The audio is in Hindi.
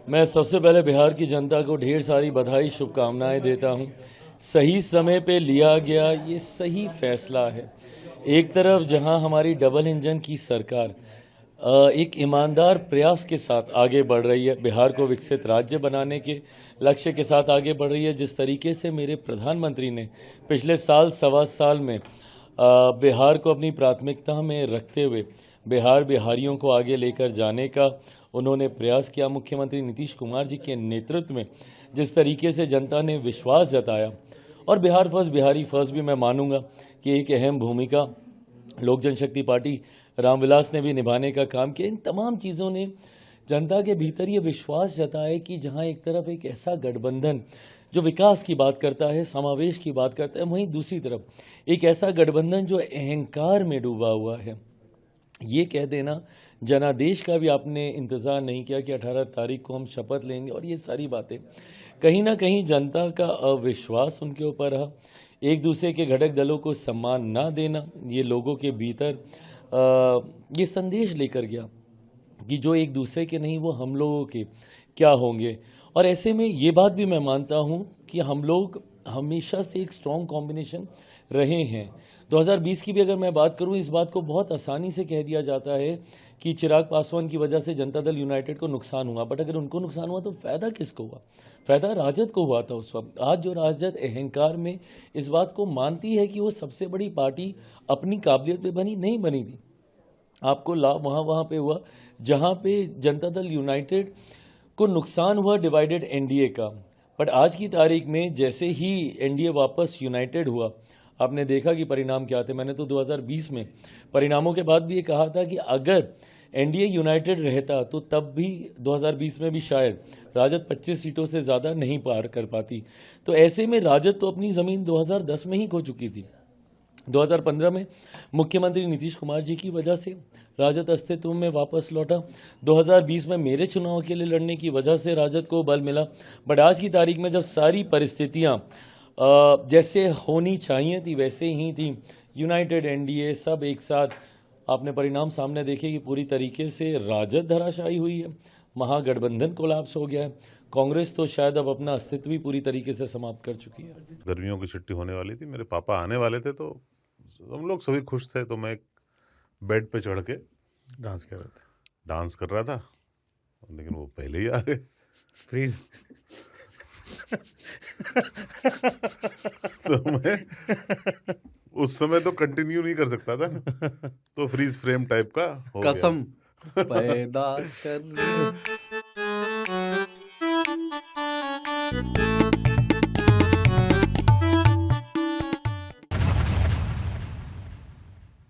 मैं सबसे पहले बिहार की जनता को ढेर सारी बधाई शुभकामनाएं देता हूं। सही समय पे लिया गया ये सही फैसला है। एक तरफ जहां हमारी डबल इंजन की सरकार एक ईमानदार प्रयास के साथ आगे बढ़ रही है, बिहार को विकसित राज्य बनाने के लक्ष्य के साथ आगे बढ़ रही है। जिस तरीके से मेरे प्रधानमंत्री ने पिछले साल सवा साल में बिहार को अपनी प्राथमिकता में रखते हुए बिहारियों को आगे लेकर जाने का उन्होंने प्रयास किया, मुख्यमंत्री नीतीश कुमार जी के नेतृत्व में जिस तरीके से जनता ने विश्वास जताया, और बिहार फर्स्ट बिहारी फर्स्ट भी मैं मानूंगा कि एक अहम भूमिका लोक जनशक्ति पार्टी रामविलास ने भी निभाने का काम किया। इन तमाम चीज़ों ने जनता के भीतर ये विश्वास जताया कि जहां एक तरफ एक ऐसा गठबंधन जो विकास की बात करता है, समावेश की बात करता है, वहीं दूसरी तरफ एक ऐसा गठबंधन जो अहंकार में डूबा हुआ है। ये कह देना जनादेश का भी आपने इंतज़ार नहीं किया कि 18 तारीख को हम शपथ लेंगे, और ये सारी बातें कहीं ना कहीं जनता का अविश्वास उनके ऊपर रहा। एक दूसरे के घटक दलों को सम्मान ना देना, ये लोगों के भीतर ये संदेश लेकर गया कि जो एक दूसरे के नहीं वो हम लोगों के क्या होंगे। और ऐसे में ये बात भी मैं मानता हूँ कि हम लोग हमेशा से एक स्ट्रॉन्ग कॉम्बिनेशन रहे हैं। 2020 की भी अगर मैं बात करूं, इस बात को बहुत आसानी से कह दिया जाता है कि चिराग पासवान की वजह से जनता दल यूनाइटेड को नुकसान हुआ, बट अगर उनको नुकसान हुआ तो फ़ायदा किसको हुआ? फ़ायदा राजद को हुआ था उस वक्त। आज जो राजद अहंकार में इस बात को मानती है कि वो सबसे बड़ी पार्टी अपनी काबिलियत पे बनी, नहीं बनी थी। आपको लाभ वहाँ पे हुआ जहाँ पे जनता दल यूनाइटेड को नुकसान हुआ डिवाइडेड एनडीए का। बट आज की तारीख में जैसे ही एनडीए वापस यूनाइटेड हुआ, आपने देखा कि परिणाम क्या थे। मैंने तो 2020 में परिणामों के बाद भी ये कहा था कि अगर एनडीए यूनाइटेड रहता तो तब भी 2020 में भी शायद राजद 25 सीटों से ज़्यादा नहीं पार कर पाती। तो ऐसे में राजद तो अपनी ज़मीन 2010 में ही खो चुकी थी। 2015 में मुख्यमंत्री नीतीश कुमार जी की वजह से राजद अस्तित्व में वापस लौटा। 2020 में मेरे चुनाव के लिए लड़ने की वजह से राजद को बल मिला। बट आज की तारीख में जब सारी परिस्थितियां जैसे होनी चाहिए थी वैसे ही थी, यूनाइटेड एनडीए सब एक साथ, आपने परिणाम सामने देखे कि पूरी तरीके से राजद धराशायी हुई है, महागठबंधन कोलैप्स हो गया है। कांग्रेस तो शायद अब अपना अस्तित्व भी पूरी तरीके से समाप्त कर चुकी है। गर्मियों की छुट्टी होने वाली थी, मेरे पापा आने वाले थे, तो हम लोग सभी खुश थे। तो मैं एक बेड पे चढ़ के डांस कर रहा था, लेकिन वो पहले ही आ गए। फ्रीज। तो मैं उस समय तो कंटिन्यू नहीं कर सकता था ना, तो फ्रीज फ्रेम टाइप का हो गया। कसम पैदा कर